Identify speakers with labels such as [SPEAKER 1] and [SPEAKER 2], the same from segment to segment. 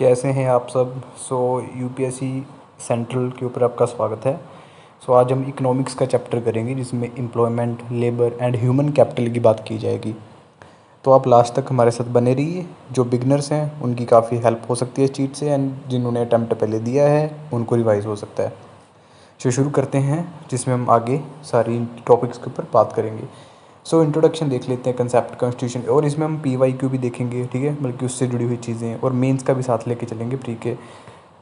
[SPEAKER 1] कैसे हैं आप सब। यूपीएससी सेंट्रल के ऊपर आपका स्वागत है। आज हम इकोनॉमिक्स का चैप्टर करेंगे जिसमें employment, labour and human capital की बात की जाएगी। तो आप लास्ट तक हमारे साथ बने रहिए। जो बिगनर्स हैं उनकी काफ़ी हेल्प हो सकती है इस चीज़ से, एंड जिन्होंने अटैम्प्ट पहले दिया है उनको रिवाइज हो सकता है। शुरू करते हैं जिसमें हम आगे सारी टॉपिक्स के ऊपर बात करेंगे। इंट्रोडक्शन देख लेते हैं कंसेप्ट कॉन्स्टिट्यूशन, और इसमें हम PYQ भी देखेंगे, ठीक है, बल्कि उससे जुड़ी हुई चीज़ें, और मेंस का भी साथ लेके चलेंगे प्री के।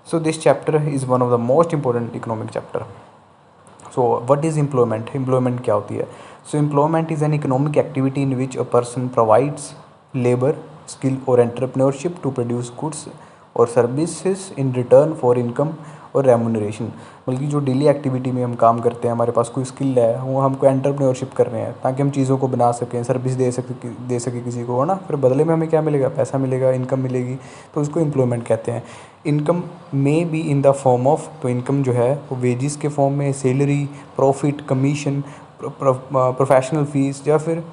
[SPEAKER 1] This chapter is one of the most important economic chapter. What is employment? Employment क्या होती है? Employment is an economic activity in which a person provides labour, skill और एंटरप्रेन्योरशिप टू प्रोड्यूस गुड्स और services in return for income और remuneration. बल्कि जो daily activity में हम काम करते हैं, हमारे पास कोई स्किल है, वो हमको एंटरप्रेन्योरशिप कर रहे हैं ताकि हम चीज़ों को बना सकें, सर्विस दे सके किसी को, है ना। फिर बदले में हमें क्या मिलेगा? पैसा मिलेगा, इनकम मिलेगी। तो उसको एम्प्लॉयमेंट कहते हैं। इनकम में be in the form of, तो इनकम जो है वो वेजिस के फॉर्म में, salary, profit, commission, professional fees या फिर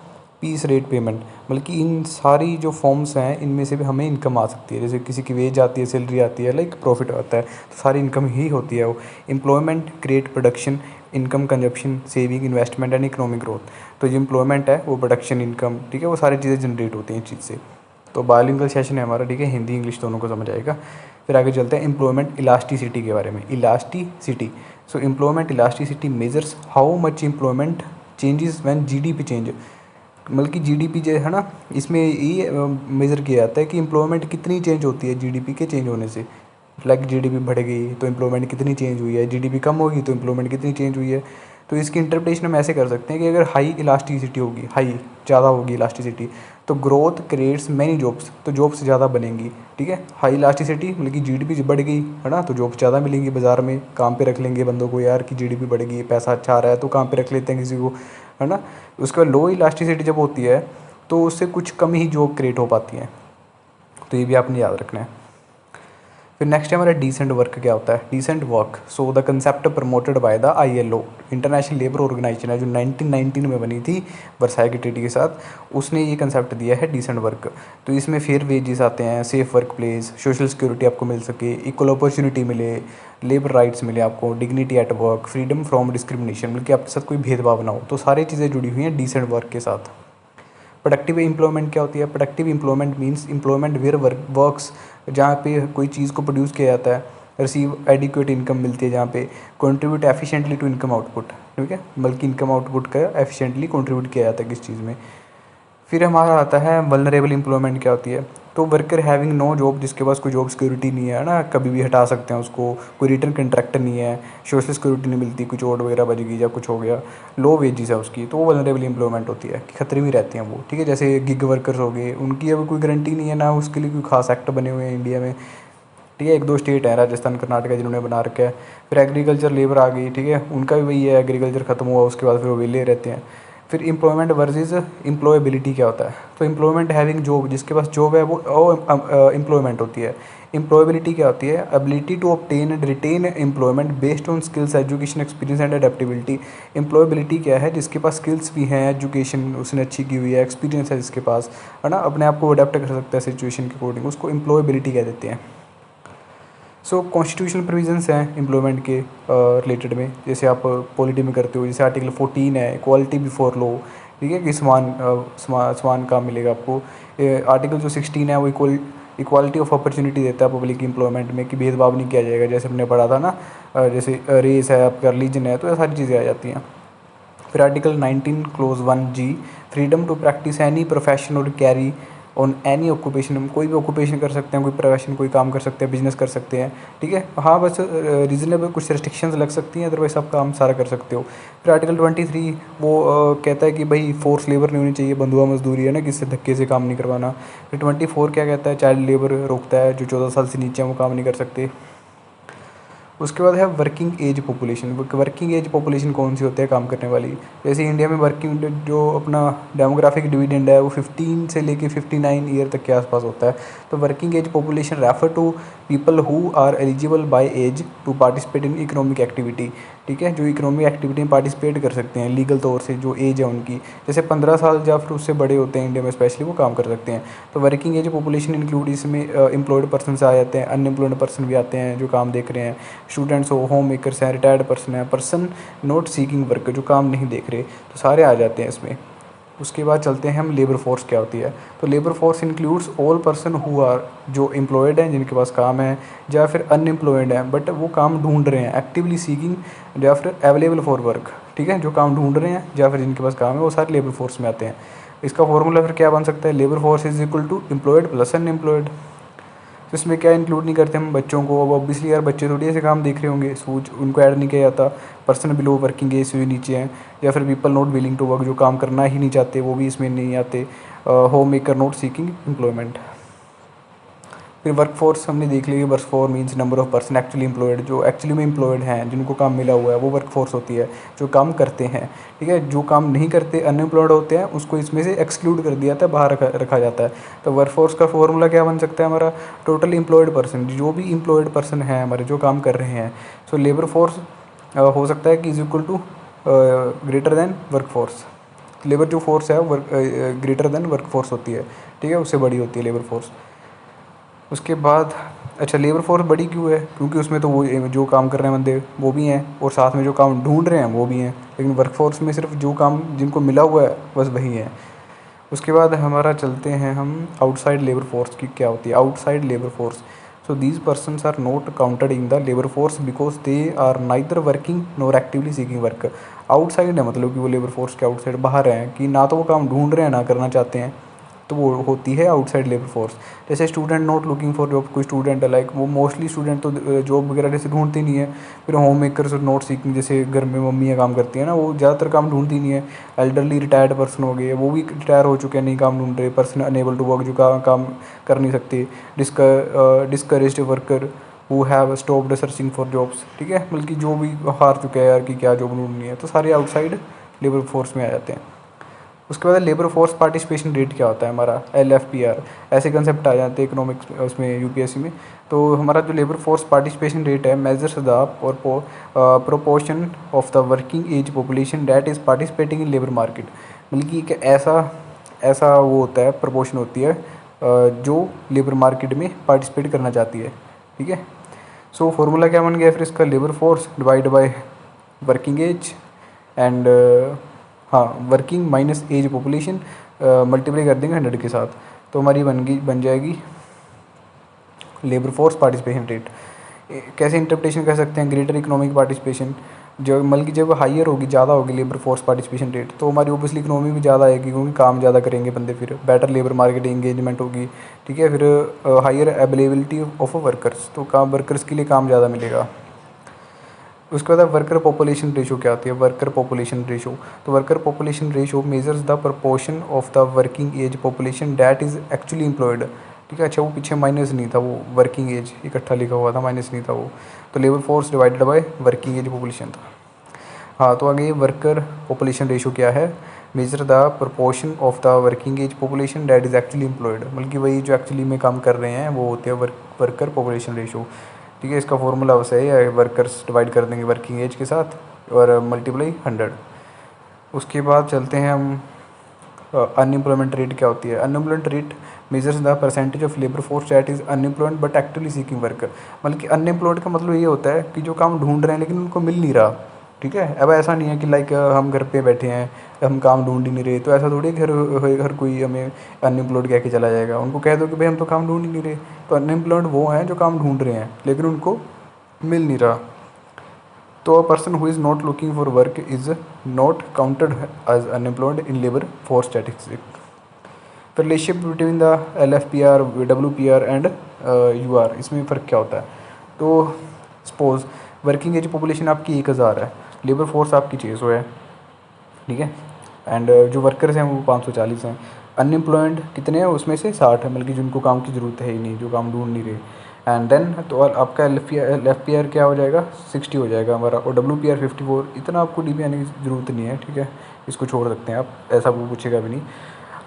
[SPEAKER 1] पीस रेट पेमेंट। बल्कि इन सारी जो फॉर्म्स हैं इनमें से भी हमें इनकम आ सकती है। जैसे किसी की वेज आती है, सैलरी आती है, लाइक प्रॉफिट आता है, तो सारी इनकम ही होती है वो। Employment create production, income, consumption, saving, investment and economic growth. तो जो एम्प्लॉयमेंट है वो प्रोडक्शन, इनकम, ठीक है, वो सारी चीज़ें जनरेट होती हैं इस चीज़ से। तो बायलिंगुअल सेशन है हमारा, ठीक है, हिंदी इंग्लिश दोनों को समझ आएगा। फिर आगे चलते हैं एम्प्लॉयमेंट इलास्टिसिटी के बारे में। Elasticity, employment elasticity measures how much employment changes when GDP change. बल्कि GDP जो है ना, इसमें ये मेज़र किया जाता है कि एम्प्लॉयमेंट कितनी चेंज होती है GDP के चेंज होने से। लाइक GDP बढ़ गई तो एम्प्लॉयमेंट कितनी चेंज हुई है, GDP कम होगी तो एम्प्लॉयमेंट कितनी चेंज हुई है। तो इसकी इंटरप्रिटेशन हम ऐसे कर सकते हैं कि अगर हाई इलास्टिसिटी होगी, हाई ज़्यादा होगी इलास्टिसिटी, तो ग्रोथ क्रिएट्स मैनी जॉब्स, तो जॉब्स ज़्यादा बनेंगी, ठीक है। हाई इलास्टिसिटी मतलब कि GDP बढ़ गई, है ना, तो जॉब्स ज़्यादा मिलेंगी बाज़ार में, काम पे रख लेंगे बंदों को, यार कि GDP बढ़ गई, पैसा अच्छा आ रहा है तो काम पे रख लेते हैं किसी को, है ना। उसके बाद लो इलास्टिसिटी जब होती है तो उससे कुछ कम ही जॉब क्रिएट हो पाती हैं। तो ये भी आपने याद रखना है। फिर नेक्स्ट है हमारा डिसेंट वर्क। क्या होता है decent work? The concept promoted by the ILO, international labour organisation है, जो 1919 में बनी थी वर्साई की ट्रीटी के साथ। उसने ये कंसेप्ट दिया है डिसेंट वर्क। तो इसमें फेयर वेजेस आते हैं, safe work place, social security आपको मिल सके, इक्वल अपॉर्चुनिटी मिले, लेबर राइट्स मिले आपको, dignity at work, freedom from discrimination, बल्कि आपके साथ कोई भेदभाव ना हो। तो सारी चीज़ें जुड़ी हुई हैं डिसेंट वर्क के साथ। प्रोडक्टिव एम्प्लॉयमेंट क्या होती है? Productive employment means employment where works, जहाँ पे कोई चीज़ को प्रोड्यूस किया जाता है, रिसीव एडिक्वेट इनकम मिलती है, जहाँ पे contribute efficiently to income output, ठीक है, बल्कि इनकम आउटपुट का एफिशिएंटली कंट्रीब्यूट किया जाता है किस चीज़ में। फिर हमारा आता है वल्नरेबल एम्प्लॉयमेंट। क्या होती है? तो वर्कर हैविंग नो जॉब, जिसके पास कोई जॉब सिक्योरिटी नहीं है ना, कभी भी हटा सकते हैं उसको, कोई रिटर्न कंट्रैक्टर नहीं है, सोशल सिक्योरिटी नहीं मिलती, कुछ और वगैरह बज गई या कुछ हो गया, लो वेजेस है उसकी, तो वो वल्नरेबल एम्प्लॉयमेंट होती है कि खतरे में रहते हैं वो, ठीक है। जैसे गिग वर्कर्स हो गए, उनकी अब कोई गारंटी नहीं है ना, उसके लिए कोई खास एक्ट बने हुए हैं इंडिया में, ठीक है। एक दो स्टेट है, राजस्थान, कर्नाटक, जिन्होंने बना रखा है। फिर एग्रीकल्चर लेबर आ गई, ठीक है, उनका भी वही है, एग्रीकल्चर खत्म हुआ उसके बाद फिर वो वेले रहते हैं। फिर एम्प्लॉयमेंट वर्सेस एम्प्लॉयबिलिटी क्या होता है? तो एम्प्लॉयमेंट हैविंग जॉब, जिसके पास जॉब है वो एम्प्लॉयमेंट होती है। एम्प्लॉयबिलिटी क्या होती है? Ability to obtain and retain employment based on skills, education, experience and adaptability. Employability क्या है? जिसके पास स्किल्स भी हैं, एजुकेशन उसने अच्छी की हुई है, एक्सपीरियंस है जिसके पास, है ना, अपने आप को अडेप्ट कर सकता है सिचुएशन के अकॉर्डिंग, उसको एम्प्लॉयबिलिटी कह देते हैं। कॉन्स्टिट्यूशनल प्रोविजंस हैं एम्प्लॉयमेंट के रिलेटेड में, जैसे आप पॉलिटी में करते हो, जैसे आर्टिकल 14 है, इक्वालिटी बिफोर लॉ, ठीक है, कि समान काम मिलेगा आपको। आर्टिकल जो 16 है वो इक्वालिटी ऑफ अपॉर्चुनिटी देता है पब्लिक एम्प्लॉयमेंट में, कि भेदभाव नहीं किया जाएगा, जैसे हमने पढ़ा था ना, जैसे रेस है, आपका रिलीजन है, तो ये सारी चीज़ें आ जाती हैं। फिर article 19 clause 1G, freedom to practise any profession और कैरी ऑन एनी ऑक्यूपेशन, हम कोई भी ऑक्यूपेशन कर सकते हैं, कोई प्रोफेशन, कोई काम कर सकते हैं, बिजनेस कर सकते हैं, ठीक है। हाँ, बस रीजनेबल कुछ रिस्ट्रिक्शंस लग सकती हैं, अदरवाइज आप काम सारा कर सकते हो। फिर आर्टिकल 23 वो कहता है कि भाई फोर्स लेबर नहीं होनी चाहिए, बंधुआ मजदूरी, है ना, किसी धक्के से काम नहीं करवाना। फिर 24 क्या कहता है? चाइल्ड लेबर रोकता है, जो 14 साल से नीचे हैं वो काम नहीं कर सकते। उसके बाद है working age population. Working age population कौन सी होती है काम करने वाली? जैसे इंडिया में वर्किंग जो अपना डेमोग्राफिक डिविडेंड है वो 15 से लेके 59 ईयर तक के आसपास होता है। तो working age population refer to people who are eligible by age to participate in economic activity. ठीक है, जो इकोनॉमिक एक्टिविटी में पार्टिसिपेट कर सकते हैं लीगल तौर से, जो एज है उनकी, जैसे 15 साल या फिर उससे बड़े होते हैं इंडिया में स्पेशली, वो काम कर सकते हैं। तो वर्किंग एज पॉपुलेशन इंक्लूड इसमें एम्प्लॉयड पर्सन आ जाते हैं, अनएम्प्लॉयड पर्सन भी आते हैं जो काम देख रहे हैं, स्टूडेंट्स हो, होम मेकर्स हैं, रिटायर्ड पर्सन है, पर्सन नॉट सीकिंग वर्क जो काम नहीं देख रहे, तो सारे आ जाते हैं इसमें। उसके बाद चलते हैं हम लेबर फोर्स क्या होती है। तो labour force includes all person who are, जो एम्प्लॉयड हैं जिनके पास काम है, या फिर अनएम्प्लॉयड हैं बट वो काम ढूंढ रहे हैं, एक्टिवली सीकिंग या फिर अवेलेबल फॉर वर्क। ठीक है, जो काम ढूंढ रहे हैं या फिर जिनके पास काम है वो सारे लेबर फोर्स में आते हैं। इसका फॉर्मूला फिर क्या बन सकता है? Labour force is equal to employed plus unemployed. तो इसमें क्या इंक्लूड नहीं करते हम बच्चों को, अब ऑब्वियसली यार बच्चे थोड़ी ऐसे काम देख रहे होंगे, सूझ उनको ऐड नहीं किया जाता। पर्सन बिलो वर्किंग एज से नीचे हैं, या फिर people not willing to work जो काम करना ही नहीं चाहते वो भी इसमें नहीं आते। Home maker not seeking employment. फिर वर्क फोर्स हमने देख लिया, work force means number of person actually employed, जो एक्चुअली में एम्प्लॉयड हैं जिनको काम मिला हुआ है वो वर्क फोर्स होती है, जो काम करते हैं। ठीक है, जो काम नहीं करते अनएम्प्लॉयड होते हैं उसको इसमें से एक्सक्लूड कर दिया जाता है, बाहर रखा जाता है। तो वर्क फोर्स का फॉर्मूला क्या बन सकता है हमारा? टोटल एम्प्लॉयड पर्सन, जो भी एम्प्लॉयड पर्सन है हमारे जो काम कर रहे हैं। सो लेबर फोर्स हो सकता है कि is equal to greater than work force. Labour जो फोर्स है work greater than work force होती है। ठीक है, उससे बड़ी होती है लेबर फोर्स। उसके बाद अच्छा, लेबर फोर्स बड़ी क्यों है? क्योंकि उसमें तो वो जो काम कर रहे हैं बंदे वो भी हैं, और साथ में जो काम ढूंढ रहे हैं वो भी हैं, लेकिन वर्क फोर्स में सिर्फ जो काम जिनको मिला हुआ है बस वही है। उसके बाद हमारा चलते हैं हम आउटसाइड लेबर फोर्स की क्या होती है। Outside labour force, so these persons are not counted in the labour force because they are neither working nor actively seeking work. Outside है मतलब कि वो लेबर फोर्स के आउटसाइड, बाहर हैं, कि ना तो वो काम ढूंढ रहे हैं ना करना चाहते हैं, तो वो होती है आउटसाइड लेबर फोर्स। जैसे student not looking for job, कोई स्टूडेंट है लाइक वो मोस्टली स्टूडेंट तो जॉब वगैरह जैसे ढूंढते नहीं है। फिर होम मेकर्स नॉट सीकिंग, जैसे घर में मम्मियाँ काम करती हैं ना, वो ज़्यादातर काम ढूंढती नहीं है। एल्डरली रिटायर्ड पर्सन हो गए, वो भी रिटायर हो चुके हैं, नहीं काम ढूंढ रहे। पर्सन अनेबल टू वर्क, जो काम कर नहीं सकते। Discouraged worker who have stopped searching for jobs. ठीक है, बल्कि जो भी हार चुके हैं यार कि क्या जॉब ढूंढनी है, तो सारे आउटसाइड लेबर फोर्स में आ जाते हैं। उसके बाद लेबर फोर्स पार्टिसिपेशन रेट क्या होता है हमारा? LFPR, ऐसे कंसेप्ट आ जाते हैं इकोनॉमिक्स उसमें UPSC में। तो हमारा जो लेबर फोर्स पार्टिसिपेशन रेट है मेजर्स द और proportion of the working age population that is participating in labour market. मतलब कि एक ऐसा ऐसा वो होता है, प्रपोर्शन होती है जो लेबर मार्केट में पार्टिसिपेट करना चाहती है। ठीक है, सो फॉर्मूला क्या बन गया फिर इसका? Labour force divide by working age and हाँ, working minus age population multiply कर देंगे 100 के साथ, तो हमारी बन जाएगी लेबर फोर्स पार्टिसिपेशन रेट। कैसे इंटरप्रिटेशन कर सकते हैं? ग्रेटर इकोनॉमिक पार्टिसिपेशन, जो मतलब कि जब हाइयर होगी, ज़्यादा होगी लेबर फोर्स पार्टिसिपेशन रेट, तो हमारी ओबियसली इकोनॉमी भी ज़्यादा आएगी, क्योंकि काम ज़्यादा करेंगे बंदे, फिर बेटर लेबर मार्केट एंगेजमेंट होगी। ठीक है, फिर हाइयर अवेलेबिलिटी ऑफ वर्कर्स, तो काम वर्कर्स के लिए काम ज़्यादा मिलेगा। उसके बाद वर्कर पॉपुलेशन रेशो क्या होती है? वर्कर पॉपुलेशन रेशो, तो worker population ratio measures the proportion of the working age population that is actually employed. ठीक है, अच्छा वो पीछे माइनस नहीं था, वो वर्किंग एज इकट्ठा लिखा हुआ था, माइनस नहीं था वो, तो labour force divided by working age population था। हाँ, तो आगे वर्कर पॉपुलेशन रेशो क्या है? Measure the proportion of the working age population that is actually employed, बल्कि वही जो एक्चुअली में काम कर रहे हैं वो होते हैं वर्कर पॉपुलेशन रेशो। ठीक है, इसका फॉर्मूला वैसे है, वर्कर्स डिवाइड कर देंगे वर्किंग एज के साथ और मल्टीप्लाई 100। उसके बाद चलते हैं हम अनएम्प्लॉयमेंट रेट क्या होती है। Unemployment rate measures the percentage of labour force that is unemployed but actively seeking work. मतलब कि अनएम्प्लॉयड का मतलब ये होता है कि जो काम ढूंढ रहे हैं लेकिन उनको मिल नहीं रहा। ठीक है, अब ऐसा नहीं है कि लाइक हम घर पे बैठे हैं, हम काम ढूंढ ही नहीं रहे, तो ऐसा थोड़ी हर कोई हमें अनएम्प्लॉयड कह के चला जाएगा। उनको कह दो कि भाई हम तो काम ढूंढ ही नहीं रहे। तो अनएम्प्लॉयड वो हैं जो काम ढूंढ रहे हैं लेकिन उनको मिल नहीं रहा। तो a person who is not looking for work is not counted as unemployed in labour force statistics. फिर relationship between the LFPR, WPR and UR, इसमें फ़र्क क्या होता है? तो सपोज वर्किंग एज पॉपुलेशन आपकी 1000 है, लेबर फोर्स आपकी 600 है। ठीक है, एंड जो वर्कर्स हैं वो 540 हैं। अनएम्प्लॉयड कितने हैं? उसमें से 60 है, मतलब कि जिनको काम की ज़रूरत है ही नहीं, जो काम ढूंढ नहीं रहे। एंड देन तो आपका LFPR क्या हो जाएगा 60 हो जाएगा हमारा, और WPR 54। इतना आपको DP आने की ज़रूरत नहीं है, ठीक है, इसको छोड़ सकते हैं आप, ऐसा वो पूछेगा भी नहीं।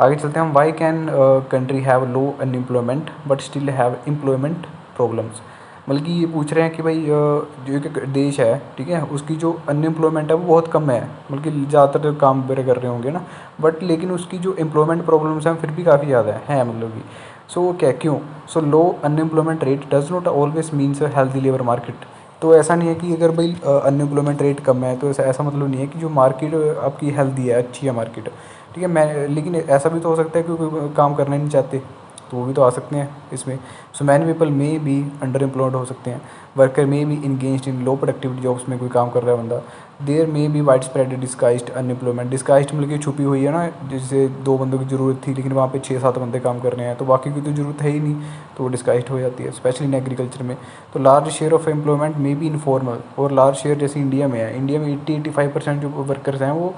[SPEAKER 1] आगे चलते हैं हम। Why can country have low unemployment but still have employment problems. मतलब कि ये पूछ रहे हैं कि भाई जो एक देश है, ठीक है, उसकी जो अनएम्प्लॉयमेंट है वो बहुत कम है, मतलब कि ज़्यादातर काम वगैरह कर रहे होंगे ना, बट लेकिन उसकी जो एम्प्लॉयमेंट प्रॉब्लम्स हैं फिर भी काफ़ी ज़्यादा है मतलब कि। सो क्या क्यों? So low unemployment rate does not always means a healthy labour market. तो ऐसा नहीं है कि अगर भाई अनएम्प्लॉयमेंट रेट कम है तो ऐसा मतलब नहीं है कि जो मार्केट आपकी हेल्दी है, अच्छी है मार्केट, ठीक है। मैं लेकिन ऐसा भी तो हो सकता है कि कोई काम करना ही नहीं चाहते, तो वो भी तो आ सकते हैं इसमें। So many people may be under employed हो सकते हैं। Worker may be engage in low productivity jobs में कोई काम कर रहा है बंदा। There may be wide spread disguised unemployment. Disguised मतलब कि छुपी हुई है ना, जैसे 2 बंदों की ज़रूरत थी लेकिन वहाँ पे 6-7 बंदे काम कर रहे हैं, तो बाकी की तो ज़रूरत है ही नहीं, तो वो डिस्गाइज्ड हो जाती है, स्पेशली इन एग्रीकल्चर में। तो large share of employment may be informal, और लार्ज शेयर जैसे इंडिया में है, इंडिया में 80-85% जो वर्कर्स हैं वो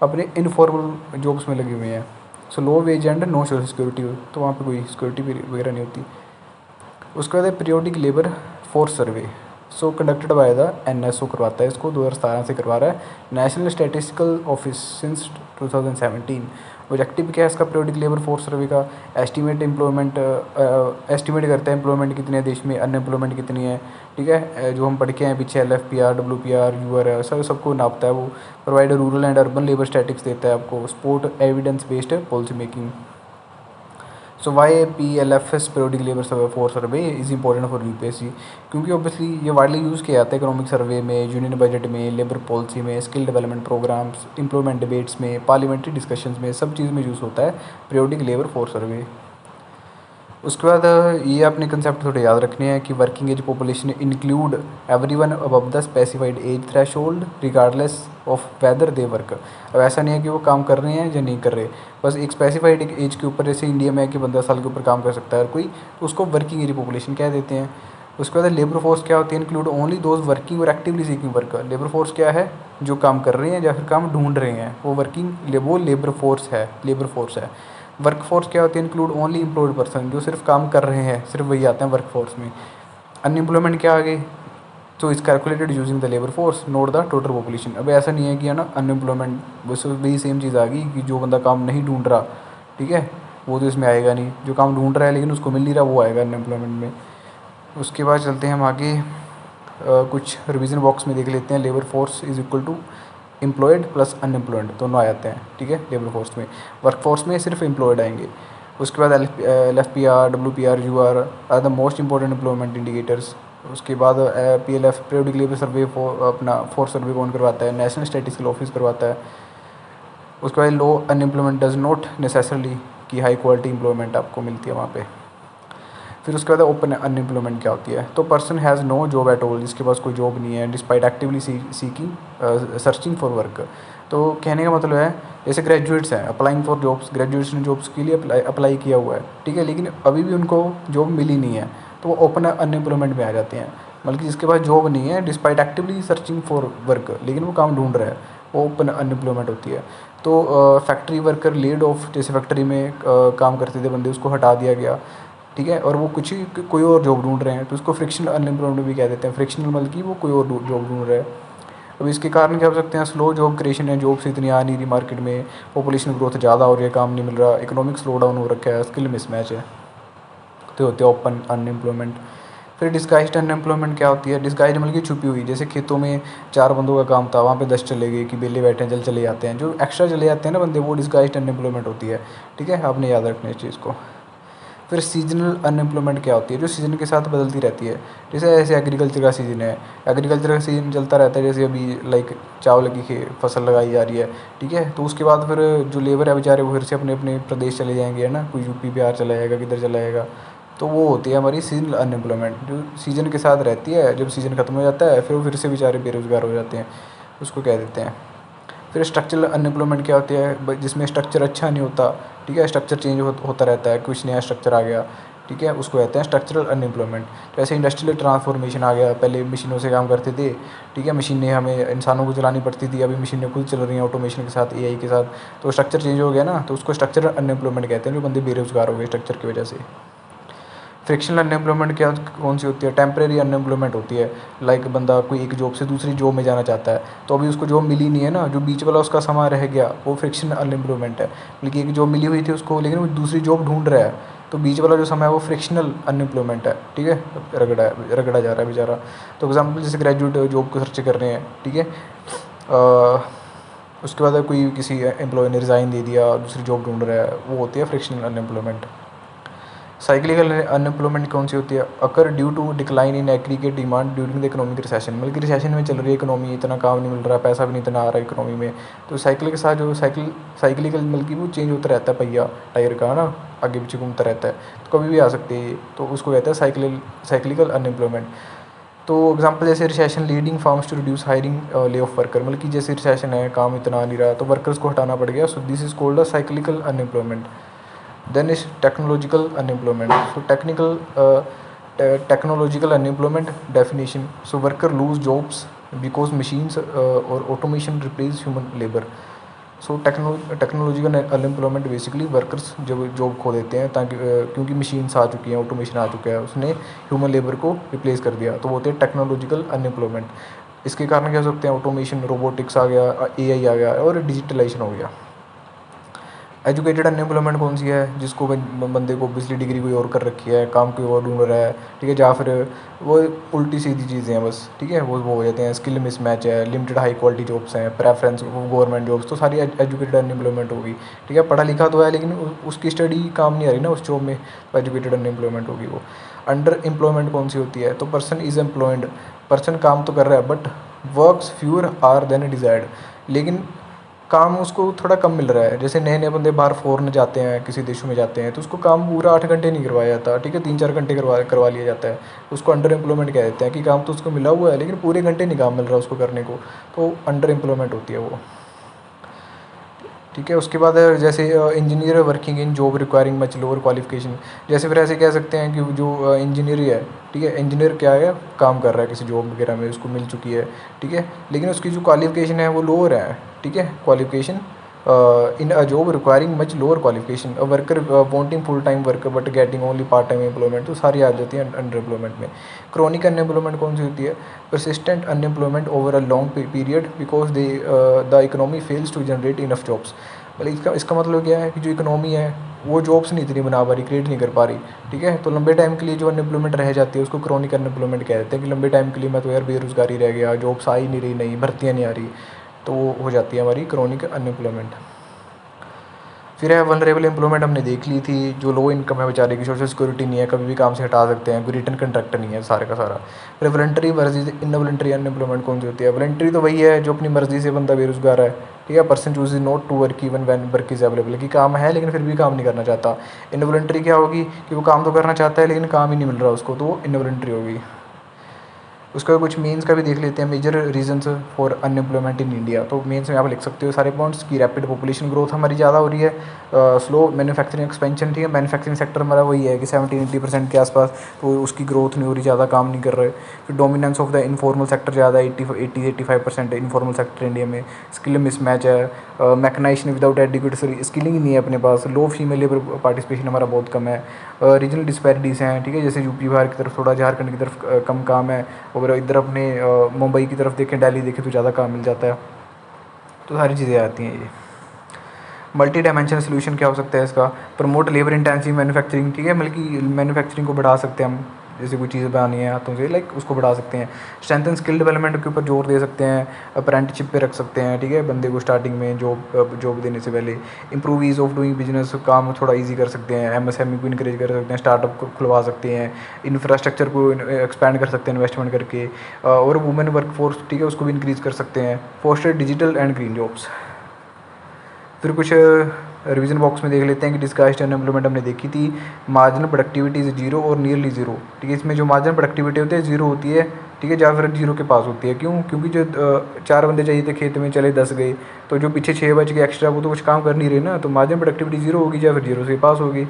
[SPEAKER 1] अपने इनफॉर्मल जॉब्स में लगे हुए हैं। So low wage and no social security, तो वहाँ पे कोई सिक्योरिटी वगैरह नहीं होती। उसके बाद है periodic labour force survey. So conducted by the NSO करवाता है इसको, 2017 से करवा रहा है, national statistical office since 2017। Objective क्या है इसका पीरियोडिक लेबर फोर्स सर्वे का? एस्टिमेट एम्प्लॉयमेंट, एस्टिमेट करता है एम्प्लॉयमेंट कितनी है देश में, अनएम्प्लॉयमेंट कितनी है, ठीक है, जो हम पढ़ के हैं पीछे LFPR WPR UR सबको नापता है वो। Provide rural and urban labour statistics देता है आपको। Support evidence based policy making. So why PLFS periodic labour survey force survey is important for UPSC? क्योंकि ऑब्वियसली ये वाइडली यूज़ किया जाता है इकोनॉमिक सर्वे में, यूनियन बजट में, लेबर पॉलिसी में, skill development programmes, employment debates में, parliamentary discussions में, सब चीज़ में यूज़ होता है पीरियोडिक लेबर फोर्स सर्वे। उसके बाद ये अपने कंसेप्ट थोड़े याद रखने हैं कि working age population include everyone above the specified age threshold regardless of whether they work. अब ऐसा नहीं है कि वो काम कर रहे हैं या नहीं कर रहे, बस एक स्पेसिफाइड एज के ऊपर, जैसे इंडिया में है कि 15 साल के ऊपर काम कर सकता है हर कोई, तो उसको वर्किंग एज पॉपुलेशन कह देते हैं। उसके बाद लेबर फोर्स क्या होती है? इंक्लूड ओनली दोज वर्किंग और actively seeking work. Labour force क्या है? जो काम कर रहे हैं या फिर काम ढूंढ रहे हैं, वो वर्किंग वो लेबर फोर्स है, लेबर फोर्स है। वर्कफोर्स क्या होती है? इंक्लूड ओनली एम्प्लॉयड पर्सन, जो सिर्फ काम कर रहे हैं, सिर्फ वही आते हैं वर्कफोर्स में। अनएम्प्लॉयमेंट क्या आ गई? तो is calculated using the labour force note the total population. अब ऐसा नहीं है कि है ना अनएम्प्लॉयमेंट, बस वही सेम चीज़ आ गई कि जो बंदा काम नहीं ढूंढ रहा, ठीक है, वो तो इसमें आएगा नहीं। जो काम ढूंढ रहा है लेकिन उसको मिल नहीं रहा, वो आएगा अनएम्प्लॉयमेंट में। उसके बाद चलते हैं हम आगे, कुछ रिवीजन बॉक्स में देख लेते हैं। Labour force is equal to employed plus unemployed, दोनों आ जाते हैं, ठीक है, लेबर फोर्स में। वर्क फोर्स में सिर्फ एम्प्लॉयड आएंगे। उसके बाद LFPR WPR UR are the most important employment indicators. उसके बाद PLF पीरियोडिक लेबर सर्वे अपना फोर्स सर्वे कौन करवाता है? नेशनल स्टैटिस्टिकल ऑफिस करवाता है। उसके बाद लो अनएम्प्लॉयमेंट डज नॉट नेसेसरली कि हाई क्वालिटी एम्प्लॉयमेंट आपको मिलती है वहाँ पे। फिर उसके बाद ओपन अनएम्प्लॉयमेंट क्या होती है? तो person has no job at all, जिसके पास कोई जॉब नहीं है, despite actively seeking searching for work. तो कहने का मतलब है जैसे ग्रेजुएट्स हैं अप्लाइंग फॉर जॉब्स, ग्रेजुएट्स ने जॉब्स के लिए अप्लाई किया हुआ है, ठीक है, लेकिन अभी भी उनको जॉब मिली नहीं है, तो वो ओपन अनएम्प्लॉयमेंट में आ जाते हैं। बल्कि जिसके पास जॉब नहीं है, despite actively searching for work, लेकिन वो काम ढूंढ रहा है, वो ओपन अनएम्प्लॉयमेंट होती है। तो फैक्ट्री वर्कर लेड ऑफ, जैसे फैक्ट्री में काम करते थे बंदे, उसको हटा दिया गया, ठीक है, और वो कुछ कोई और जॉब ढूंढ रहे हैं, तो उसको फ्रिक्शनल अनएम्प्लॉयमेंट भी कह देते हैं। फ्रिक्शनल मतलब कि वो कोई और जॉब ढूंढ रहा है। अब इसके कारण क्या हो सकते हैं? स्लो जॉब क्रिएशन है, जॉब्स इतनी आ नहीं रही मार्केट में, पॉपुलेशन ग्रोथ ज़्यादा हो रही है, काम नहीं मिल रहा, इकोनॉमिक स्लो डाउन हो रखा है, स्किल मिसमैच है, तो होते हैं ओपन अनएम्प्लॉयमेंट। फिर डिस्गाइज्ड अनएम्प्लॉयमेंट क्या होती है? डिस्गाइज्ड मतलब कि छुपी हुई, जैसे खेतों में 4 बंदों का काम था, वहाँ पे 10 चले गए कि बेले बैठे हैं, जल चले जाते हैं, जो एक्स्ट्रा चले जाते हैं ना बंदे, वो डिस्गाइज्ड अनएम्प्लॉयमेंट होती है, ठीक है, आपने याद रखना इस चीज़ को। फिर सीजनल अनएम्प्लॉयमेंट क्या होती है? जो सीज़न के साथ बदलती रहती है, जैसे ऐसे एग्रीकल्चर का सीज़न है, एग्रीकल्चर का सीज़न चलता रहता है, जैसे अभी लाइक चावल की फसल लगाई जा रही है, ठीक है, तो उसके बाद फिर जो लेबर है बेचारे वो फिर से अपने अपने प्रदेश चले जाएंगे, है ना, कोई यूपी बिहार चला जाएगा, किधर चला जाएगा, तो वो होती है हमारी सीजनल अनएम्प्लॉयमेंट, जो सीज़न के साथ रहती है, जब सीज़न ख़त्म हो जाता है फिर वो फिर से बेचारे बेरोज़गार हो जाते हैं, उसको कह देते हैं। फिर स्ट्रक्चरल अनएम्प्लॉयमेंट क्या होती है? जिसमें स्ट्रक्चर अच्छा नहीं होता, ठीक है, स्ट्रक्चर चेंज होता रहता है, कुछ नया स्ट्रक्चर आ गया, ठीक है, उसको कहते हैं स्ट्रक्चरल अनएम्प्लॉयमेंट। तो ऐसे इंडस्ट्रियल ट्रांसफॉर्मेशन आ गया, पहले मशीनों से काम करते थे, ठीक है, मशीनें हमें इंसानों को चलानी पड़ती थी, अभी मशीनें खुद चल रही हैं ऑटोमेशन के साथ, AI के साथ, तो स्ट्रक्चर चेंज हो गया ना, तो उसको स्ट्रक्चरल अनएम्प्लॉयमेंट कहते हैं, जो बंदे बेरोजगार हो गए स्ट्रक्चर की वजह से। फ्रिक्शनल अनएम्प्लॉयमेंट क्या कौन सी होती है? टेम्परेरी अनएम्प्लॉयमेंट होती है। लाइक बंदा कोई एक जॉब से दूसरी जॉब में जाना चाहता है, तो अभी उसको जॉब मिली नहीं है ना, जो बीच वाला उसका समय रह गया वो फ्रिक्शनल अनएम्प्लॉयमेंट है। बल्कि एक जॉब मिली हुई थी उसको, लेकिन वो दूसरी जॉब ढूंढ रहा है, तो बीच वाला जो समय है वो फ्रिक्शनल अनएम्प्लॉयमेंट है। ठीक है, रगड़ा जा रहा है बेचारा। तो एग्जाम्पल जैसे ग्रेजुएट जॉब को सर्च कर रहे हैं, ठीक है, उसके बाद कोई किसी एम्प्लॉय ने रिज़ाइन दे दिया, दूसरी जॉब ढूंढ रहा है, वो होती है फ्रिक्शनल अनएम्प्लॉयमेंट। साइक्लिकल अनएम्प्लॉयमेंट कौन सी होती है? Occur due to decline in aggregate demand during the economic recession, मतलब कि रिसेशन में चल रही है इकोनॉमी, इतना काम नहीं मिल रहा, पैसा भी नहीं इतना आ रहा है इकोनॉमी में, तो साइकिल के साथ जो साइक्लिकल मतलब कि वो चेंज होता रहता है, पहिया टायर का ना आगे पीछे घूमता रहता है, तो कभी भी आ सकती है, तो उसको कहते हैं साइक्लिकल अनएम्प्लॉयमेंट। तो एग्जांपल जैसे recession leading firms to reduce hiring lay off worker, मतलब कि जैसे रिसेशन है, काम इतना आ नहीं रहा, तो वर्कर्स को हटाना पड़ गया, so this is called a cyclical unemployment. Then is technological unemployment. So technological unemployment definition. So worker lose jobs because machines or automation replace human labor. So technological unemployment basically workers जब job खो देते हैं, ताकि क्योंकि machines आ चुकी हैं, automation आ चुका है, उसने ह्यूमन लेबर को रिप्लेस कर दिया, तो वो होते हैं टेक्नोलॉजिकल अनएम्प्लॉयमेंट। इसके कारण क्या हो सकते हैं? ऑटोमेशन, रोबोटिक्स आ गया, एआई आ गया और डिजिटलाइजेशन हो गया। एजुकेटेड अनएम्प्लॉयमेंट कौन सी है? जिसको बंदे को ऑब्वियसली डिग्री कोई और कर रखी है, काम कोई और ढूंढ रहा है, ठीक है, या फिर वो उल्टी सीधी चीज़ें हैं बस, ठीक है, वो हो जाते हैं। स्किल मिसमैच है, लिमिटेड हाई क्वालिटी जॉब्स हैं, प्रेफरेंस गवर्नमेंट जॉब्स, तो सारी एजुकेटेड अनएम्प्लॉयमेंट होगी। ठीक है, पढ़ा लिखा तो है लेकिन उसकी स्टडी काम नहीं आ रही ना उस जॉब में, तो एजुकेटेड अनएम्प्लॉयमेंट होगी वो। अंडर एम्प्लॉयमेंट कौन सी होती है? तो पर्सन इज़ एम्प्लॉयड, पर्सन काम तो कर रहा है but works fewer hours than desired, लेकिन काम उसको थोड़ा कम मिल रहा है। जैसे नए नए बंदे बाहर फ़ॉरेन जाते हैं, किसी देशों में जाते हैं, तो उसको काम पूरा 8 घंटे नहीं करवाया जाता, ठीक है, 3-4 घंटे करवा लिया जाता है, उसको अंडर एम्प्लॉयमेंट कह देते हैं कि काम तो उसको मिला हुआ है लेकिन पूरे घंटे नहीं काम मिल रहा उसको करने को, तो अंडर एम्प्लॉयमेंट होती है वो। ठीक है, उसके बाद जैसे engineer working in job requiring much lower qualification, जैसे फिर ऐसे कह सकते हैं कि जो इंजीनियर है, ठीक है, इंजीनियर क्या है, काम कर रहा है किसी जॉब वगैरह में, उसको मिल चुकी है, ठीक है, लेकिन उसकी जो क्वालिफिकेशन है वो लोअर है, ठीक है, qualification in a job requiring much lower qualification, a worker wanting full time work but getting only part time employment, तो सारी आ जाती है अंडर एम्प्लॉयमेंट में। क्रॉनिक अनएम्प्लॉयमेंट कौन सी होती है? Persistent unemployment over a long period because the economy fails to generate enough jobs, मतलब इसका मतलब क्या है कि जो इकोनॉमी है वो जॉब्स नहीं इतनी बना पा रही, क्रिएट नहीं कर पा रही, ठीक है, तो लंबे टाइम के लिए जो अनएम्प्लॉयमेंट रह जाती है उसको क्रॉनिक अनएम्प्लॉयमेंट कह देते हैं, कि लंबे टाइम के लिए मैं तो यार बेरोज़गारी रह गया, जॉब्स आ ही नहीं रही, नई भर्तियाँ नहीं आ रही, तो वो हो जाती है हमारी क्रॉनिक अनएम्प्लॉयमेंट। फिर है वनरेबल एम्प्लॉयमेंट, हमने देख ली थी, जो लो इनकम है बेचारे की, सोशल सिक्योरिटी नहीं है, कभी भी काम से हटा सकते हैं, कोई रिटर्न कंट्रैक्ट नहीं है सारे का सारा। फिर वॉलंटरी वर्सेस इनवॉलंटरी अनएम्प्लॉयमेंट कौन सी होती है? वॉलंटरी तो वही है जो अपनी मर्जी से बंदा बेरोजगार है, ठीक है, person choose not to work even when work is available, कि काम है लेकिन फिर भी काम नहीं करना चाहता। इनवॉलंटरी क्या होगी कि वो काम तो करना चाहता है लेकिन काम ही नहीं मिल रहा उसको, तो वो इनवॉलंटरी होगी। उसका कुछ मीन्स का भी देख लेते हैं, major reasons for unemployment in India. तो मीन्स में आप लिख सकते हो सारे पॉइंट्स की रैपिड पॉपुलेशन ग्रोथ हमारी ज़्यादा हो रही है, स्लो मैन्युफैक्चरिंग एक्सपेंशन, ठीक है, मैन्युफैक्चरिंग सेक्टर हमारा वही है कि 70-80% के आसपास, तो उसकी ग्रोथ नहीं हो रही, ज़्यादा काम नहीं कर रहे। फिर dominance of the informal sector ज़्यादा है, 80-85% इनफॉर्मल सेक्टर इंडिया में। स्किल मिसमैच है, मैकनाइजेशन विदाउट एडिक्वेट स्किलिंग ही नहीं है अपने पास, लो फीमेल लेबर पार्टिसिपेशन हमारा बहुत कम है, रीजनल डिस्पैरिटीज़ हैं, ठीक है, जैसे यूपी बिहार की तरफ थोड़ा, झारखंड की तरफ कम काम है, और इधर अपने मुंबई की तरफ देखें, दिल्ली देखें तो ज़्यादा काम मिल जाता है, तो सारी चीज़ें आती हैं ये। मल्टी डायमेंशनल सोल्यूशन क्या हो सकता है इसका? प्रमोट लेबर इंटेंसिव मैन्युफैक्चरिंग, ठीक है, मतलब कि मैन्युफैक्चरिंग को बढ़ा सकते हैं हम, जैसे कोई चीज़ बनानी है हाथों से, लाइक उसको बढ़ा सकते हैं। स्ट्रेंथन स्किल डेवलपमेंट के ऊपर जोर दे सकते हैं, अप्रेंटिसशिप पे रख सकते हैं, ठीक है, बंदे को स्टार्टिंग में जॉब देने से पहले। Improve ease of doing business, काम थोड़ा ईजी कर सकते हैं, एमएसएमई को इनकरेज कर सकते हैं, स्टार्टअप को खुलवा सकते हैं, इंफ्रास्ट्रक्चर को एक्सपैंड कर सकते हैं इन्वेस्टमेंट करके, और वुमेन वर्क फोर्स, ठीक है, उसको भी इंक्रीज़ कर सकते हैं। Foster digital and green jobs. फिर कुछ रिवीजन बॉक्स में देख लेते हैं कि डिस्गाइज्ड अनएम्प्लॉयमेंट हमने देखी थी, मार्जिनल प्रोडक्टिविटी इज़ जीरो और नियरली जीरो, ठीक है, इसमें जो मार्जिनल प्रोडक्टिविटी होती है जीरो होती है, ठीक है, या फिर जीरो के पास होती है। क्यों? क्योंकि जो 4 बंदे चाहिए थे खेत में, चले 10 गए, तो जो पीछे 6 बच गए एक्स्ट्रा, वो तो कुछ काम कर नहीं रहे ना, तो मार्जिनल प्रोडक्टिविटी जीरो होगी या फिर जीरो से पास होगी।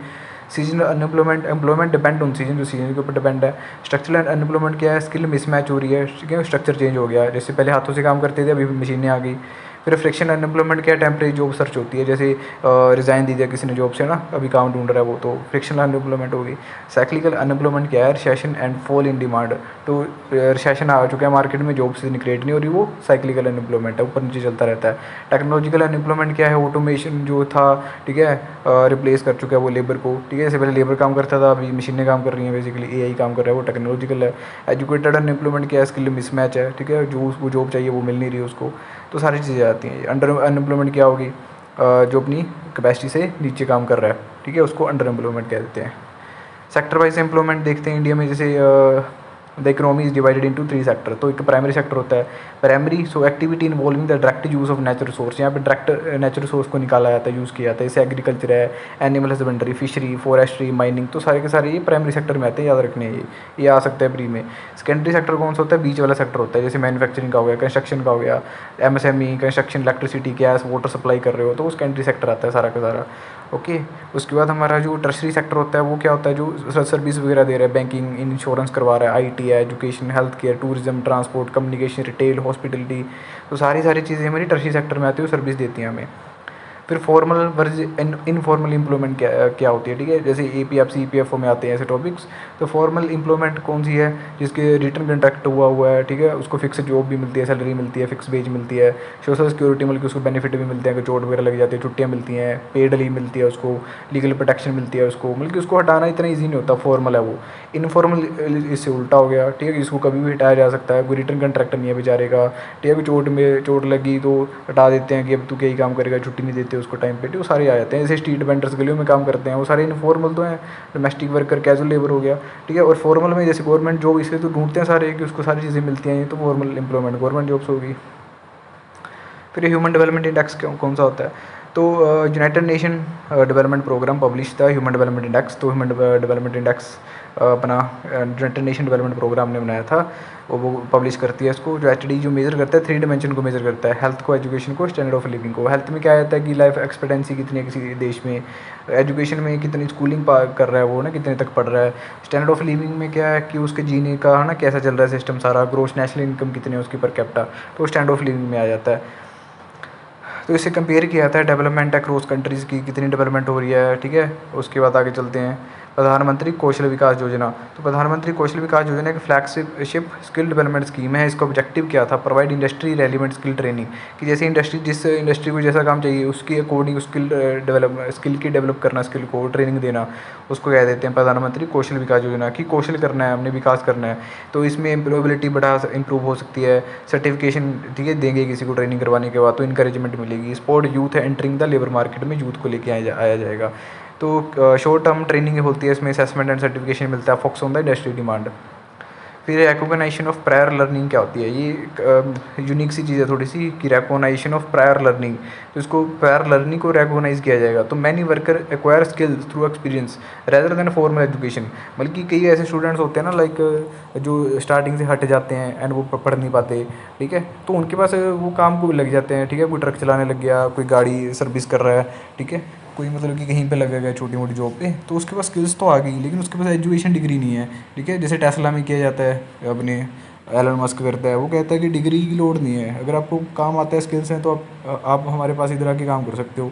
[SPEAKER 1] Seasonal unemployment, employment depend on season, जो सीजन के ऊपर डिपेंड है। स्ट्रक्चरल अनएम्प्लॉयमेंट क्या है? स्किल मिसमैच हो रही है, ठीक है, स्ट्रक्चर चेंज हो गया है, जैसे पहले हाथों से काम करते थे, अभी मशीनें आ गई। फिर फ्रिक्शन अनएम्प्लॉयमेंट क्या है, टेम्परेरी जॉब सर्च होती है, जैसे रिज़ाइन दे दिया किसी ने जॉब से ना, अभी काम ढूंढ रहा है वो, तो फ्रिक्शनल अनएम्प्लॉयमेंट होगी। साइक्लिकल अनएम्प्लॉयमेंट क्या है, recession and fall in demand, तो रिसेशन आ चुका है मार्केट में, जॉब से क्रिएट नहीं हो रही, वो साइक्लिकल अनएम्प्लॉयमेंट है, ऊपर नीचे चलता रहता है। टेक्नोलॉजिकल अनएम्प्लॉयमेंट क्या है, ऑटोमेशन जो था, ठीक है, रिप्लेस कर चुका है वो लेबर को, ठीक है, जैसे पहले लेबर काम करता था, अभी मशीनें काम कर रही हैं, बेसिकली एआई काम कर रहा है, वो टेक्नोलॉजिकल है। एजुकेटेड अनएम्प्लॉयमेंट क्या है, स्किल मिसमैच है, ठीक है, जो उसको जॉब चाहिए वो मिल नहीं रही है उसको, तो सारी चीज़ें आती हैं। अंडर अनएम्प्लॉयमेंट क्या होगी, जो अपनी कैपेसिटी से नीचे काम कर रहा है, ठीक है, उसको अंडर एम्प्लॉयमेंट कह देते हैं। सेक्टर वाइज एम्प्लॉयमेंट देखते हैं इंडिया में, जैसे the economy is divided into 3 sector. तो एक प्राइमरी सेक्टर होता है, primary so activity involving the direct use of natural resource, यहाँ पे डायरेक्ट नेचुरल रिसोर्स को निकाला जाता है, यूज़ किया जाता है, जैसे एग्रीकल्चर है, animal husbandry, fishery, forestry, mining, तो सारे के सारे ये प्राइमरी सेक्टर में आते हैं, याद रखने हैं, ये आ सकता है प्री में। सेकेंडरी सेक्टर कौन सा होता है, बीच वाला सेक्टर होता है, जैसे मैन्युफैक्चरिंग का हो गया, कंस्ट्रक्शन का हो गया, MSME, construction, electricity, gas, water supply कर रहे हो, तो वो सेकेंडरी सेक्टर आता है सारा का सारा। ओके, उसके बाद हमारा जो टर्शरी सेक्टर होता है वो क्या होता है, जो सर्विस वगैरह दे रहा है, बैंकिंग, इंश्योरेंस करवा रहा है, आईटी है, education, health care, tourism, transport, communication, retail, hospitality, तो सारी चीज़ें हमारी टर्शरी सेक्टर में आती है, सर्विस देती हैं हमें। फिर फॉर्मल वर्ज इनफॉर्मल एम्प्लॉयमेंट क्या होती है, ठीक है, जैसे एपीएफ सीपीएफ में आते हैं ऐसे टॉपिक्स। तो फॉर्मल एम्प्लॉयमेंट कौन सी है, जिसके रिटर्न कॉन्ट्रैक्ट हुआ है, ठीक है, उसको फिक्स जॉब भी मिलती है, सैलरी मिलती है, फिक्स वेज मिलती है, सोशल सिक्योरिटी मतलब कि उसको बेनिफिट भी मिलते हैं, अगर चोट वगैरह लग जाती है, छुट्टियाँ मिलती हैं, पेड लीव मिलती है उसको, लीगल प्रोटेक्शन मिलती है उसको, मतलब कि उसको हटाना इतना ईजी नहीं होता, फॉर्मल है वो। इनफॉर्मल इससे उल्टा हो गया, ठीक है, इसको कभी भी हटाया जा सकता है, कोई रिटर्न कॉन्ट्रैक्ट नहीं है बेचारे का, ठीक है, कोई चोट लगी तो हटा देते हैं कि अब तू क्या ही काम करेगा, छुट्टी नहीं देते उसको टाइम पे, तो सारे आ जाते हैं। जैसे स्ट्रीट वेंडर्स गलियों में काम करते हैं, वो सारे इनफॉर्मल तो हैं, डोमेस्टिक वर्कर, कैजुअल लेबर हो गया, ठीक है। और फॉर्मल में जैसे गवर्नमेंट जॉब इसलिए तो ढूंढते हैं सारे कि उसको सारी चीज़ें मिलती हैं, तो फॉर्मल एम्प्लॉयमेंट गवर्नमेंट जॉब्स होगी। फिर ह्यूमन डेवलपमेंट इंडेक्स कौन सा होता है, तो United Nation development programme publish था ह्यूमन डेवलपमेंट इंडेक्स। तो ह्यूमन डेवलपमेंट इंडेक्स अपना यूनाइटेड नेशन डेवलपमेंट प्रोग्राम ने बनाया था, वो पब्लिश करती है इसको। जो एचडी जो मेजर करता है 3 डिमेंशन को मेजर करता है, हेल्थ को, एजुकेशन को, स्टैंडर्ड ऑफ लिविंग को। हेल्थ में क्या आता है कि लाइफ एक्सपेक्टेंसी कितनी है किसी देश में, एजुकेशन में कितनी स्कूलिंग कर रहा है वो ना, कितने तक पढ़ रहा है, स्टैंडर्ड ऑफ लिविंग में क्या है कि उसके जीने का है ना कैसा चल रहा है सिस्टम सारा, ग्रोस नेशनल इनकम कितनी है उसकी पर कैपिटा, तो स्टैंडर्ड ऑफ लिविंग में आ जाता है। तो इससे कंपेयर किया जाता है डेवलपमेंट अक्रॉस कंट्रीज़ की, कितनी डेवलपमेंट हो रही है, ठीक है। उसके बाद आगे चलते हैं, प्रधानमंत्री कौशल विकास योजना। तो प्रधानमंत्री कौशल विकास योजना एक फ्लैगशिप स्किल डेवलपमेंट स्कीम है। इसका ऑब्जेक्टिव क्या था, provide industry relevant skill training, कि जैसे इंडस्ट्री जिस इंडस्ट्री को जैसा काम चाहिए उसके अकॉर्डिंग स्किल की डेवलप करना, स्किल को ट्रेनिंग देना, उसको कह देते हैं प्रधानमंत्री कौशल विकास योजना। कि कौशल करना है हमने, विकास करना है, तो इसमें एम्प्लॉयबिलिटी इंप्रूव हो सकती है, सर्टिफिकेशन, ठीक है, देंगे किसी को ट्रेनिंग करवाने के बाद तो इंकरेजमेंट मिलेगी, स्पोर्ट यूथ है एंटरिंग द लेबर मार्केट में यूथ को लेके आया जाएगा। तो शॉर्ट टर्म ट्रेनिंग होती है इसमें, असेसमेंट एंड सर्टिफिकेशन मिलता है, focus on the industry demand. फिर रिकॉग्नाइजेशन ऑफ प्रायर लर्निंग क्या होती है, ये यूनिक सी चीज़ है थोड़ी सी, कि रिकॉग्नाइजेशन ऑफ प्रायर लर्निंग, तो इसको प्रायर लर्निंग को रिकॉग्नाइज किया जाएगा। तो many worker acquire skills through experience rather than formal education, बल्कि कई ऐसे स्टूडेंट्स होते हैं ना, लाइक जो स्टार्टिंग से हट जाते हैं एंड वो पढ़ नहीं पाते, ठीक है, तो उनके पास वो काम को लग जाते हैं, ठीक है, कोई ट्रक चलाने लग गया, कोई गाड़ी सर्विस कर रहा है, ठीक है, कोई मतलब कि कहीं पे लगा गया छोटी मोटी जॉब पे, तो उसके पास स्किल्स तो आ गई लेकिन उसके पास एजुकेशन डिग्री नहीं है, ठीक है। जैसे टेस्ला में किया जाता है, अपने एलन मस्क करता है, वो कहता है कि डिग्री की लोड नहीं है, अगर आपको काम आता है, स्किल्स हैं, तो आप हमारे पास इधर आके काम कर सकते हो।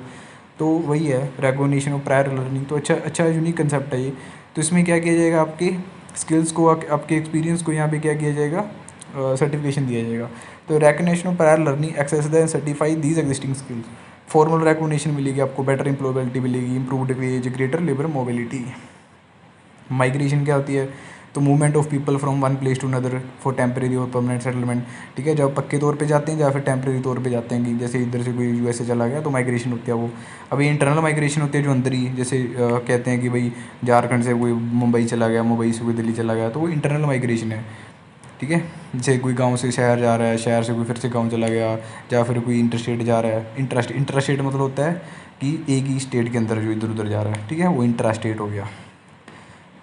[SPEAKER 1] तो वही है रिकॉग्निशन ऑफ प्रायर लर्निंग, तो अच्छा यूनिक कंसेप्ट है ये। तो इसमें क्या किया जाएगा, आपके स्किल्स को, आपके एक्सपीरियंस को यहाँ पे क्या किया जाएगा, सर्टिफिकेशन दिया जाएगा। तो recognition of prior learning access the certify these existing skills, formal recognition मिलेगी आपको, बेटर एम्प्लॉयबिलिटी मिलेगी, improved wage, greater labour mobility. Migration क्या होती है, तो movement of people from one place to another for temporary और परमानेंट सेटलमेंट, ठीक है, जब पक्के तौर पे जाते हैं या फिर टेम्परेरी तौर पे जाते हैं, कि जैसे इधर से कोई यूएसए चला गया तो माइग्रेशन होती है वो। अभी इंटरनल माइग्रेशन होती है जो अंदर ही, जैसे कहते हैं कि भाई झारखंड से कोई मुंबई चला गया, मुंबई से कोई दिल्ली चला गया, तो वो इंटरनल माइग्रेशन है, ठीक है। जैसे कोई गांव से शहर जा रहा है, शहर से कोई फिर से गांव चला गया, या फिर कोई इंटरस्टेट जा रहा है। इंटरस्टेट मतलब होता है कि एक ही स्टेट के अंदर जो इधर उधर जा रहा है, ठीक है, वो इंट्रा स्टेट हो गया।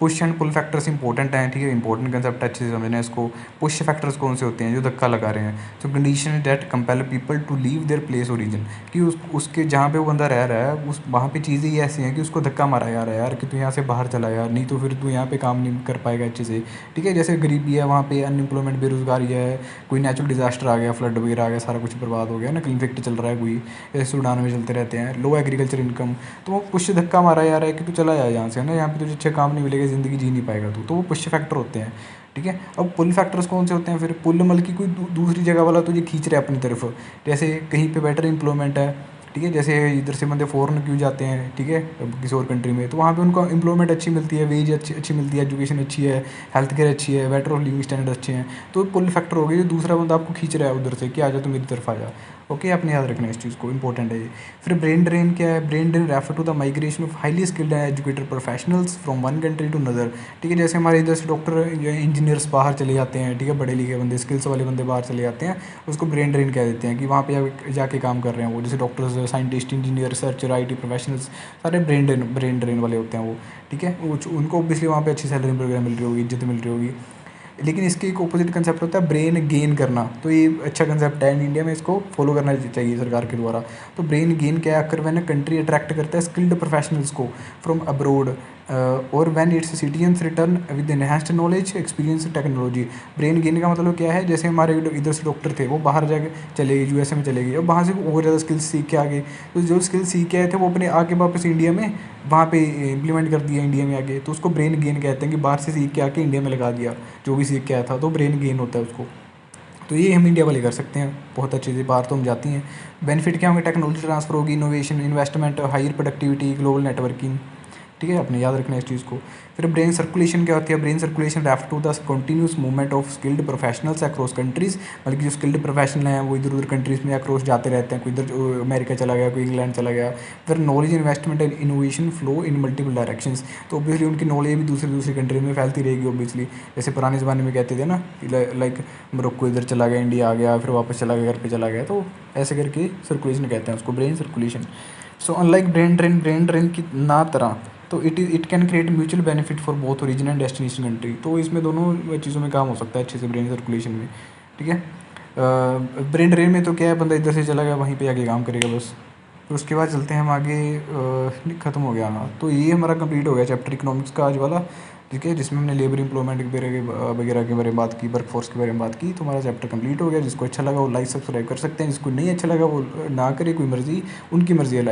[SPEAKER 1] Push and pull factors important हैं, ठीक है, इंपॉर्टेंट कंसेप्ट अच्छे से समझना है इसको। पुश फैक्टर्स कौन से होते हैं जो धक्का लगा रहे हैं? तो condition that compel people to leave their place origin, कि उसके जहाँ पे वो बंदा रह रहा है उस वहाँ पे चीज़ें ही ऐसी हैं कि उसको धक्का मारा जा रहा है यार कि तू यहाँ से बाहर चला यार, नहीं तो फिर तू यहाँ पे काम नहीं कर पाएगा अच्छे से, ठीक है। जैसे गरीबी है वहाँ पे, अनएम्प्लॉयमेंट, बेरोजगारी है, कोई नेचुरल डिजास्टर आ गया, फ्लड वगैरह आ गया, सारा कुछ बर्बाद हो गया ना, कन्फ्लिक्ट चल रहा है कोई, जैसे सूडान में चलते रहते हैं, लो एग्रीकल्चर इनकम, तो वो पुश धक्का मारा जा रहा है कि तू चला जाए यहाँ से, है ना, यहाँ पे तुझे अच्छा काम नहीं मिलेगा, ज़िंदगी जी नहीं पाएगा तू, तो वो पुश फैक्टर होते हैं, ठीक है। अब पुल फैक्टर्स कौन से होते हैं फिर? पुल मतलब कि कोई दूसरी जगह वाला तुझे खींच रहा है अपनी तरफ, जैसे कहीं पे बेटर एम्प्लॉयमेंट है, ठीक है, जैसे इधर से बंदे फ़ॉरेन क्यों जाते हैं, ठीक है, किसी और कंट्री में, तो वहाँ पे उनको एम्प्लॉयमेंट अच्छी मिलती है, वेज अच्छी अच्छी मिलती है, एजुकेशन अच्छी है, हेल्थ केयर अच्छी है, बेटर ऑफ लिविंग स्टैंडर्ड अच्छे हैं, तो पुल फैक्टर हो गया जो दूसरा बंदा आपको खींच रहा है उधर से कि आ जा, तो मेरी तरफ आ जा। ओके, आपने याद रखना है इस चीज़ को, इंपॉर्टेंट है ये। फिर ब्रेन ड्रेन क्या है? Brain drain refer to the migration of highly skilled and educated professionals from one country to another, ठीक है, जैसे हमारे इधर से डॉक्टर इंजीनियर्स बाहर चले जाते हैं, ठीक है, पढ़े लिखे बंदे, स्किल्स वाले बंदे बाहर चले जाते हैं, उसको ब्रेन ड्रेन कह देते हैं कि वहाँ पे जाके काम कर रहे हैं वो, जैसे doctors, scientist, engineer, researcher, IT professionals, सारे ब्रेन ड्रेन वाले होते हैं वो, ठीक है। उनको ऑब्वियसली वहाँ पे अच्छी सैलरी वगैरह मिल रही होगी, इज्जत मिल रही होगी। लेकिन इसके एक ऑपोजिट कंसेप्ट होता है ब्रेन गेन करना, तो ये अच्छा कंसेप्ट है, इंडिया में इसको फॉलो करना चाहिए सरकार के द्वारा। तो ब्रेन गेन क्या है? अगर वैन कंट्री अट्रैक्ट करता है स्किल्ड प्रोफेशनल्स को फ्रॉम अब्रोड, और when its citizens return with enhanced knowledge, experience, technology. Brain gain का मतलब क्या है? जैसे हमारे इधर से डॉक्टर थे, वो बाहर जाके चले गए, USA में चले गए, अब वहाँ से और ज़्यादा स्किल्स सीख के आ गए, तो जो स्किल्स सीख के आए थे वो अपने आके वापस इंडिया में वहाँ पे इम्प्लीमेंट कर दिया इंडिया में आके, तो उसको ब्रेन गेन कहते हैं कि बाहर से सीख के आके इंडिया में लगा दिया जो भी सीख के आया था, तो ब्रेन गेन होता है उसको। तो ये हम इंडिया वाले कर सकते हैं बहुत अच्छी चीज़ें, बाहर तो हम जाती हैं। बेनिफिट क्या होंगे? टेक्नोलॉजी ट्रांसफर होगी, innovation, investment, higher productivity, global networking, ठीक है, आपने याद रखना है इस चीज़ को। फिर ब्रेन सर्कुलेशन क्या होती है? Brain circulation refer to the continuous movement of skilled professionals across countries, मतलब कि जो स्किल्ड प्रोफेशनल हैं वो इधर उधर कंट्रीज़ में अक्रॉस जाते रहते हैं, कोई इधर अमेरिका चला गया, कोई इंग्लैंड चला गया। फिर knowledge, investment and innovation flow in multiple directions, तो ऑब्वियसली उनकी नॉलेज भी दूसरी दूसरी कंट्री में फैलती रहेगी ऑब्वियसली, जैसे पुराने ज़माने में कहते थे ना, लाइक मोरक्को इधर चला गया, इंडिया आ गया, फिर वापस चला गया, घर पे चला गया, तो ऐसे करके सर्कुलेशन कहते हैं उसको, brain circulation. So unlike brain drain की ना तरह, तो it can create mutual benefit for both origin and destination country, तो इसमें दोनों चीज़ों में काम हो सकता है अच्छे से ब्रेन सर्कुलेशन में, ठीक है। ब्रेन ड्रेन में तो क्या है, बंदा इधर से चला गया वहीं पे आके काम करेगा बस। फिर उसके बाद चलते हैं हम आगे, ख़त्म हो गया। हाँ, तो ये हमारा कंप्लीट हो गया चैप्टर इकोनॉमिक्स का आज वाला, ठीक है, जिसमें हमने लेबर इंप्लॉयमेंट वगैरह के बारे में बात की, वर्कफोर्स के बारे में बात की। तो हमारा चैप्टर कंप्लीट हो गया। जिसको अच्छा लगा वो लाइक सब्सक्राइब कर सकते हैं, जिसको नहीं अच्छा लगा वो ना करे, कोई मर्ज़ी, उनकी मर्ज़ी है।